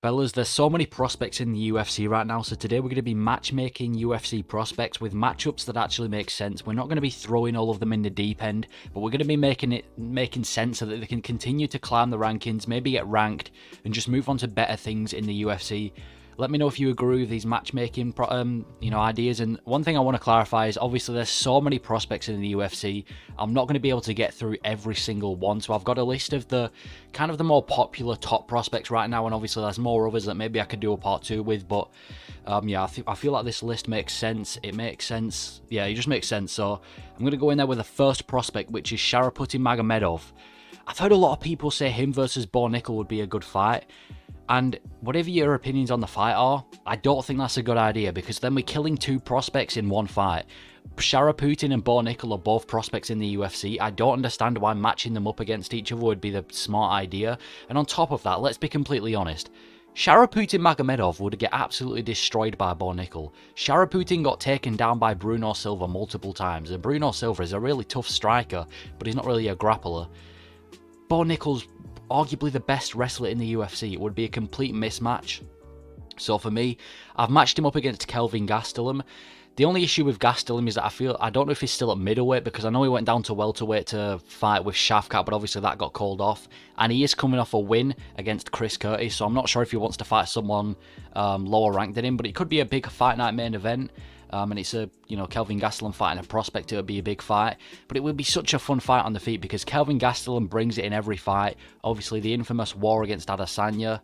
Fellas, there's so many prospects in the UFC right now, so today we're going to be matchmaking UFC prospects with matchups that actually make sense. We're not going to be throwing all of them in the deep end, but we're going to be making sense so that they can continue to climb the rankings, maybe get ranked, and just move on to better things in the UFC. Let me know if you agree with these matchmaking ideas. And one thing I want to clarify is obviously there's so many prospects in the UFC. I'm not going to be able to get through every single one. So I've got a list of the kind of the more popular top prospects right now, and obviously there's more others that maybe I could do a part 2 with. But yeah, I feel like this list makes sense. It makes sense. Yeah, it just makes sense. So I'm going to go in there with the first prospect, which is Sharaputdin Magomedov. I've heard a lot of people say him versus Bo Nickal would be a good fight. And whatever your opinions on the fight are, I don't think that's a good idea, because then we're killing two prospects in one fight. Sharaputdin and Bo Nickal are both prospects in the UFC. I don't understand why matching them up against each other would be the smart idea. And on top of that, let's be completely honest. Sharaputdin Magomedov would get absolutely destroyed by Bo Nickal. Sharaputdin got taken down by Bruno Silva multiple times, and Bruno Silva is a really tough striker, but he's not really a grappler. Bo Nickal's arguably the best wrestler in the UFC. It would be a complete mismatch. So for me, I've matched him up against Kelvin Gastelum. The only issue with Gastelum is that I don't know if he's still at middleweight, because I know he went down to welterweight to fight with Shafkat, but obviously that got called off. And he is coming off a win against Chris Curtis, so I'm not sure if he wants to fight someone lower ranked than him, but it could be a big fight night main event. And it's Kelvin Gastelum fighting a prospect. It would be a big fight, but it would be such a fun fight on the feet, because Kelvin Gastelum brings it in every fight. Obviously the infamous war against Adesanya,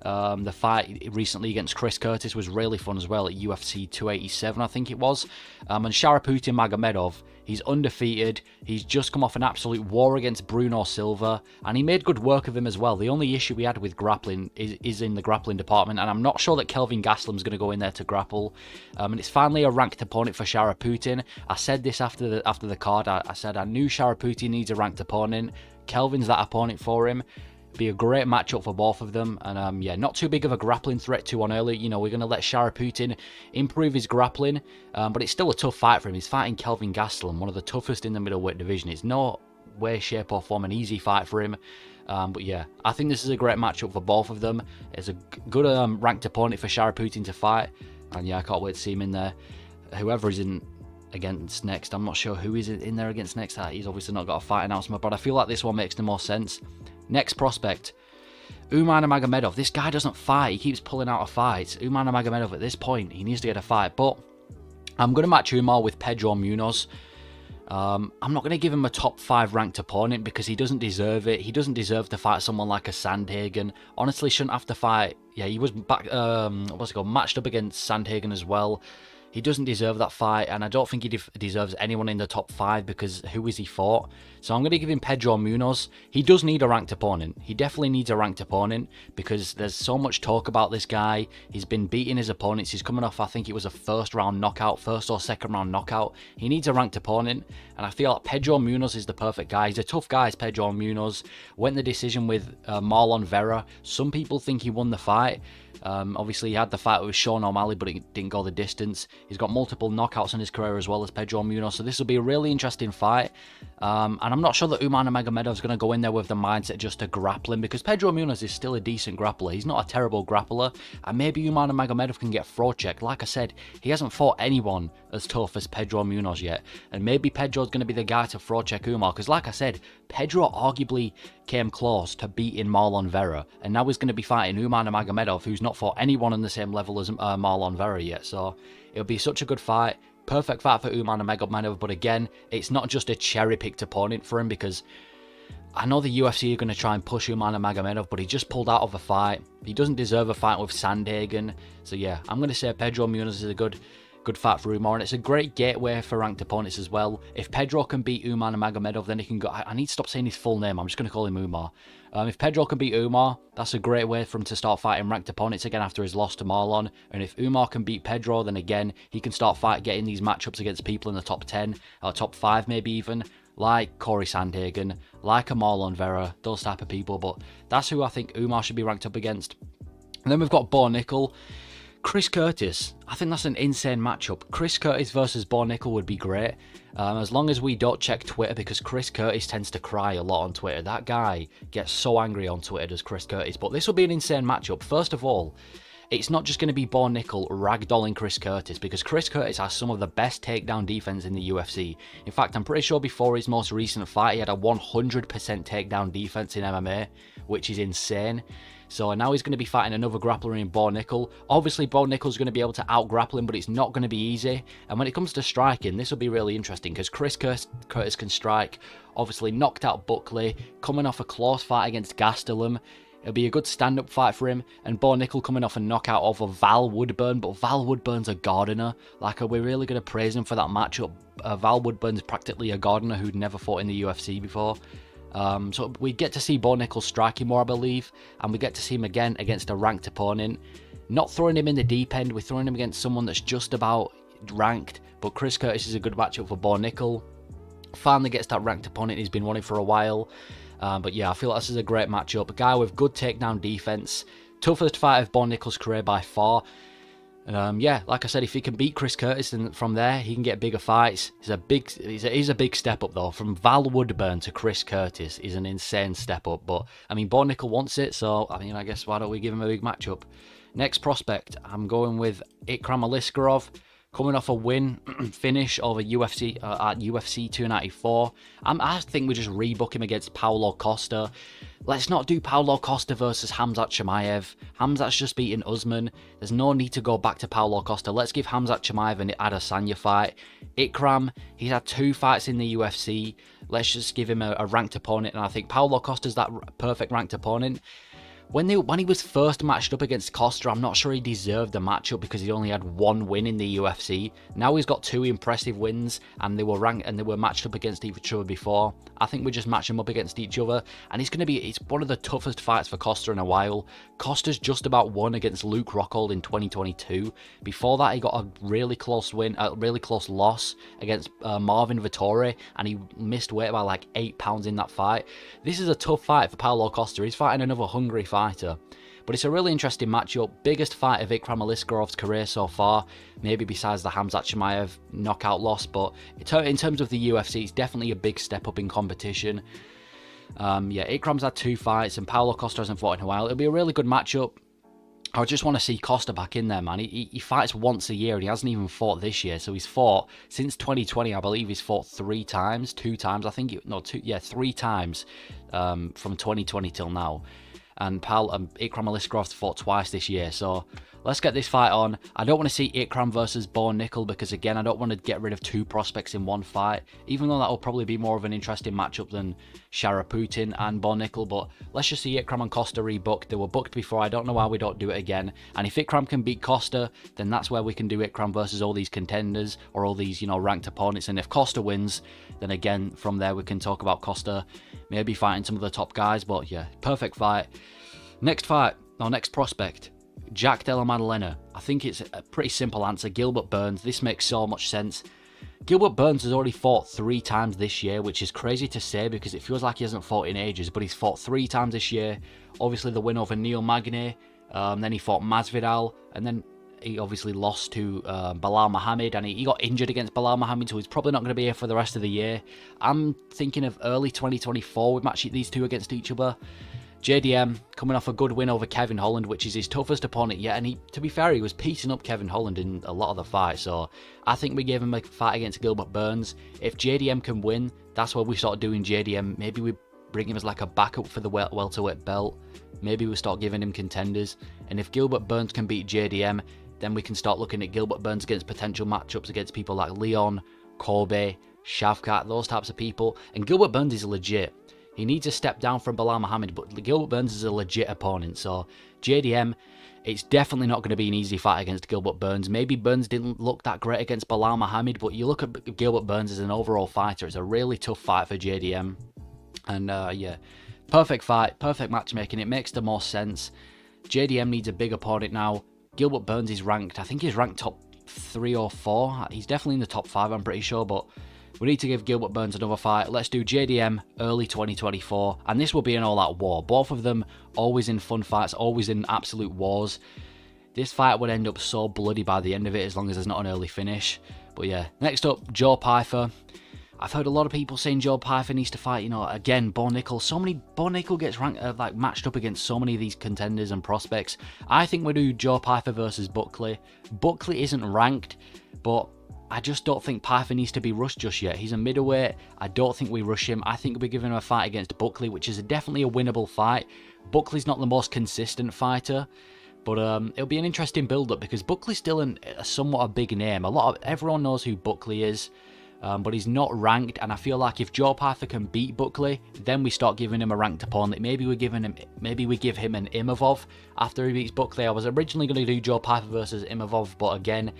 the fight recently against Chris Curtis was really fun as well at UFC 287, I think it was. And Sharaputdin Magomedov, he's undefeated. He's just come off an absolute war against Bruno Silva, and he made good work of him as well. The only issue we had with grappling is in the grappling department, and I'm not sure that Kelvin Gastelum's going to go in there to grapple. And it's finally a ranked opponent for Sharaputdin. I said this after the card. I said I knew Sharaputdin needs a ranked opponent. Kelvin's that opponent for him. Be a great matchup for both of them, and yeah, not too big of a grappling threat too on early. We're going to let Sharaputdin improve his grappling, but it's still a tough fight for him. He's fighting Kelvin Gastelum, one of the toughest in the middleweight division. It's no way, shape or form an easy fight for him, but yeah, I think this is a great matchup for both of them. It's a good ranked opponent for Sharaputdin to fight, and yeah, I can't wait to see him in there. Whoever is in against next, I'm not sure who is in there against next. He's obviously not got a fight announcement, but I feel like this one makes the most sense. Next prospect, Umar Nurmagomedov. This guy doesn't fight. He keeps pulling out of fights. Umar Nurmagomedov at this point, he needs to get a fight. But I'm going to match Umar with Pedro Munoz. I'm not going to give him a top 5 ranked opponent, because he doesn't deserve it. He doesn't deserve to fight someone like a Sandhagen. Honestly, shouldn't have to fight. Yeah, he was matched up against Sandhagen as well. He doesn't deserve that fight, and I don't think he deserves anyone in the top 5, because who is he fought? So I'm going to give him Pedro Munoz. He does need a ranked opponent. He definitely needs a ranked opponent, because there's so much talk about this guy. He's been beating his opponents. He's coming off, I think it was a first or second round knockout. He needs a ranked opponent, and I feel like Pedro Munoz is the perfect guy. He's a tough guy, Pedro Munoz. Went the decision with Marlon Vera. Some people think he won the fight. Obviously he had the fight with Sean O'Malley, but it didn't go the distance. He's got multiple knockouts in his career as well as Pedro Munoz, so this will be a really interesting fight. And I'm not sure that Umar Nurmagomedov is going to go in there with the mindset just to grapple him, because Pedro Munoz is still a decent grappler. He's not a terrible grappler, and maybe Umar Nurmagomedov can get throat checked. Like I said, he hasn't fought anyone as tough as Pedro Munoz yet, and maybe Pedro's going to be the guy to throat check Umar, because like I said, Pedro arguably came close to beating Marlon Vera, and now he's going to be fighting Umar Nurmagomedov, who's not fought anyone on the same level as Marlon Vera yet. So it'll be such a good fight. Perfect fight for Umar Nurmagomedov, but again, it's not just a cherry-picked opponent for him, because I know the UFC are going to try and push Umar Nurmagomedov, but he just pulled out of a fight. He doesn't deserve a fight with Sandhagen. So yeah, I'm going to say Pedro Munoz is a good fight for Umar, and it's a great gateway for ranked opponents as well. If Pedro can beat Umar Nurmagomedov, then he can go. I need to stop saying his full name. I'm just going to call him Umar. If Pedro can beat Umar, that's a great way for him to start fighting ranked opponents again after his loss to Marlon. And if Umar can beat Pedro, then again, he can start getting these matchups against people in the top 10, or top 5 maybe even, like Corey Sandhagen, like a Marlon Vera, those type of people. But that's who I think Umar should be ranked up against. And then we've got Bo Nickal. Chris Curtis, I think that's an insane matchup. Chris Curtis versus Bo Nickal would be great, as long as we don't check Twitter, because Chris Curtis tends to cry a lot on Twitter. That guy gets so angry on Twitter, does Chris Curtis. But this will be an insane matchup. First of all, it's not just going to be Bo Nickal ragdolling Chris Curtis, because Chris Curtis has some of the best takedown defense in the UFC. In fact, I'm pretty sure before his most recent fight, he had a 100% takedown defense in MMA, which is insane. So now he's going to be fighting another grappler in Bo Nickal. Obviously, Bo Nickal's going to be able to out-grapple him, but it's not going to be easy. And when it comes to striking, this will be really interesting, because Chris Curtis can strike. Obviously, knocked out Buckley, coming off a close fight against Gastelum. It'll be a good stand-up fight for him. And Bo Nickal coming off a knockout of a Val Woodburn, but Val Woodburn's a Gardner. Like, are we really going to praise him for that matchup? Val Woodburn's practically a Gardner who'd never fought in the UFC before. So we get to see Bo Nickal striking more, I believe, and we get to see him again against a ranked opponent. Not throwing him in the deep end, we're throwing him against someone that's just about ranked, but Chris Curtis is a good matchup for Bo Nickal. Finally gets that ranked opponent he's been wanting for a while. But yeah, I feel like this is a great matchup. A guy with good takedown defense. Toughest fight of Bo Nickal's career by far. Yeah, like I said, if he can beat Chris Curtis, then from there he can get bigger fights. He's a big step up though. From Val Woodburn to Chris Curtis is an insane step up. But I mean, Bo Nickal wants it, so I mean, I guess why don't we give him a big matchup? Next prospect, I'm going with Ikram Aliskerov. Coming off a win finish over UFC at UFC 294. I think we just rebook him against Paulo Costa. Let's not do Paulo Costa versus Khamzat Chimaev. Khamzat's just beaten Usman. There's no need to go back to Paulo Costa. Let's give Khamzat Chimaev an Adesanya fight. Ikram, he's had 2 fights in the UFC. Let's just give him a ranked opponent, and I think Paulo Costa's that perfect ranked opponent. When he was first matched up against Costa, I'm not sure he deserved the matchup because he only had 1 win in the UFC. Now he's got 2 impressive wins, and they were ranked and they were matched up against each other before. I think we just match them up against each other, and it's one of the toughest fights for Costa in a while. Costa's just about won against Luke Rockhold in 2022. Before that, he got a really close win, a really close loss against Marvin Vettori, and he missed weight by like 8 pounds in that fight. This is a tough fight for Paulo Costa. He's fighting another hungry fighter. But it's a really interesting matchup. Biggest fight of Ikram Aliskerov's career so far, maybe besides the Khamzat Chimaev knockout loss. But in terms of the UFC, it's definitely a big step up in competition. Yeah, Ikram's had 2 fights and Paulo Costa hasn't fought in a while. It'll be a really good matchup. I just want to see Costa back in there, man. He fights once a year and he hasn't even fought this year. So he's fought since 2020. I believe he's fought 3 times, 2 times. I think 3 times from 2020 till now. And Ikram Aliskerov fought twice this year. So let's get this fight on. I don't want to see Ikram versus Bo Nickal because, again, I don't want to get rid of 2 prospects in one fight, even though that will probably be more of an interesting matchup than Sharaputdin and Bo Nickal. But let's just see Ikram and Costa rebooked. They were booked before. I don't know why we don't do it again. And if Ikram can beat Costa, then that's where we can do Ikram versus all these contenders or all these, ranked opponents. And if Costa wins, then again, from there we can talk about Costa maybe fighting some of the top guys. But yeah, perfect fight. Next prospect, Jack Della Maddalena. I think it's a pretty simple answer. Gilbert Burns. This makes so much sense. Gilbert Burns has already fought 3 times this year, which is crazy to say because it feels like he hasn't fought in ages, but he's fought 3 times this year. Obviously the win over Neil Magny, then he fought Masvidal, and then he obviously lost to Belal Muhammad, and he got injured against Belal Muhammad, so he's probably not going to be here for the rest of the year. I'm thinking of early 2024 we match these 2 against each other. JDM coming off a good win over Kevin Holland, which is his toughest opponent yet, and to be fair, he was piecing up Kevin Holland in a lot of the fights, so I think we gave him a fight against Gilbert Burns. If JDM can win, that's where we start doing JDM. Maybe we bring him as like a backup for the welterweight belt. Maybe we start giving him contenders, and if Gilbert Burns can beat JDM, then we can start looking at Gilbert Burns against potential matchups against people like Leon, Kobe, Shavkat, those types of people, and Gilbert Burns is legit. He needs a step down from Belal Muhammad, but Gilbert Burns is a legit opponent. So JDM, it's definitely not going to be an easy fight against Gilbert Burns. Maybe Burns didn't look that great against Belal Muhammad, but you look at Gilbert Burns as an overall fighter, it's a really tough fight for JDM. And yeah, perfect fight, perfect matchmaking. It makes the most sense. JDM needs a big opponent now. Gilbert Burns is ranked, I think he's ranked top 3 or 4. He's definitely in the top 5, I'm pretty sure, but we need to give Gilbert Burns another fight. Let's do JDM early 2024. And this will be an all-out war. Both of them always in fun fights, always in absolute wars. This fight would end up so bloody by the end of it as long as there's not an early finish. But yeah, next up, Joe Pyfer. I've heard a lot of people saying Joe Pyfer needs to fight, you know, again, Bo Nickal. Bo Nickal gets ranked, matched up against so many of these contenders and prospects. I think we do Joe Pyfer versus Buckley. Buckley isn't ranked, but I just don't think Pyfer needs to be rushed just yet. He's a middleweight. I don't think we rush him. I think we're giving him a fight against Buckley, which is definitely a winnable fight. Buckley's not the most consistent fighter, but it'll be an interesting build-up because Buckley's still somewhat a big name. Everyone knows who Buckley is. But he's not ranked, and I feel like if Joe Pyfer can beat Buckley, then we start giving him a ranked opponent. Maybe we give him an Imavov after he beats Buckley. I was originally going to do Joe Pyfer versus Imavov, but again,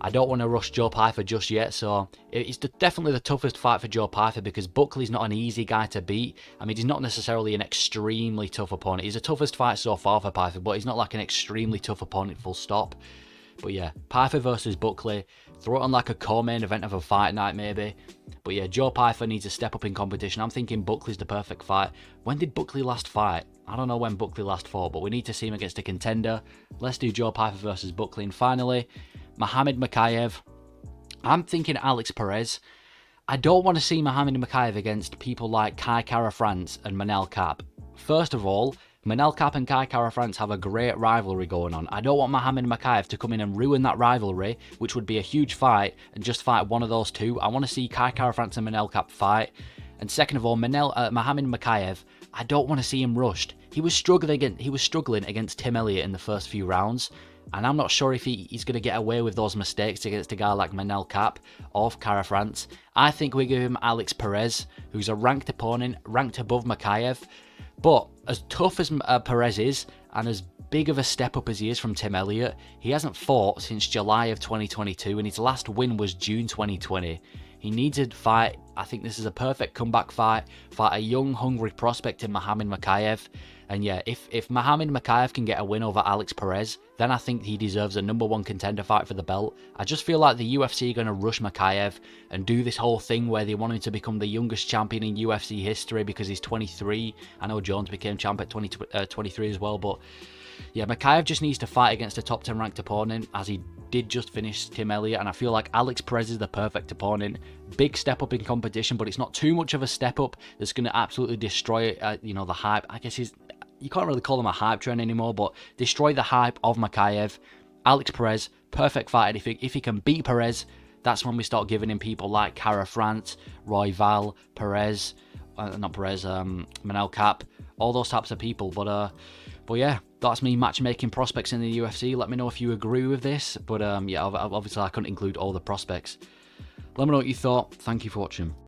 I don't want to rush Joe Pyfer just yet. So it's definitely the toughest fight for Joe Pyfer because Buckley's not an easy guy to beat. I mean, he's not necessarily an extremely tough opponent. He's the toughest fight so far for Pyfer, but he's not like an extremely tough opponent, full stop. But yeah, Pyfer versus Buckley. Throw it on like a co-main event of a fight night maybe. But yeah, Joe Pyfer needs to step up in competition. I'm thinking Buckley's the perfect fight. When did Buckley last fight? I don't know when Buckley last fought, but we need to see him against a contender. Let's do Joe Pyfer versus Buckley. And finally, Mohamed Mokaev. I'm thinking Alex Perez. I don't want to see Mohamed Mokaev against people like Kai Kara-France and Manel Kape. First of all, Manel Kape and Kai Kara-France have a great rivalry going on. I don't want Mohamed Mokaev to come in and ruin that rivalry, which would be a huge fight, and just fight one of those two. I want to see Kai Kara-France and Manel Kape fight. And second of all, Mohamed Mokaev, I don't want to see him rushed. He was struggling against Tim Elliott in the first few rounds, and I'm not sure if he's going to get away with those mistakes against a guy like Manel Kape of Kara-France. I think we give him Alex Perez, who's a ranked opponent, ranked above Mokaev. But as tough as Perez is, and as big of a step up as he is from Tim Elliott, he hasn't fought since July of 2022, and his last win was June 2020. He needs a fight. I think this is a perfect comeback fight a young, hungry prospect in Mohamed Mokaev. And yeah, if Mohamed Mokaev can get a win over Alex Perez, then I think he deserves a #1 contender fight for the belt. I just feel like the UFC are going to rush Mokaev and do this whole thing where they want him to become the youngest champion in UFC history because he's 23. I know Jones became champ at 23 as well, but yeah, Mokaev just needs to fight against a top 10 ranked opponent, as he did just finish Tim Elliott, and I feel like Alex Perez is the perfect opponent. Big step up in competition, but it's not too much of a step up that's going to absolutely destroy the hype. I guess you can't really call him a hype train anymore, but destroy the hype of Mokaev. Alex Perez, perfect fight. If he can beat Perez, that's when we start giving him people like Kara-France, Royval, Perez, Manel Kape, all those types of people. But yeah, that's me matchmaking prospects in the UFC. Let me know if you agree with this. But yeah, obviously I couldn't include all the prospects. Let me know what you thought. Thank you for watching.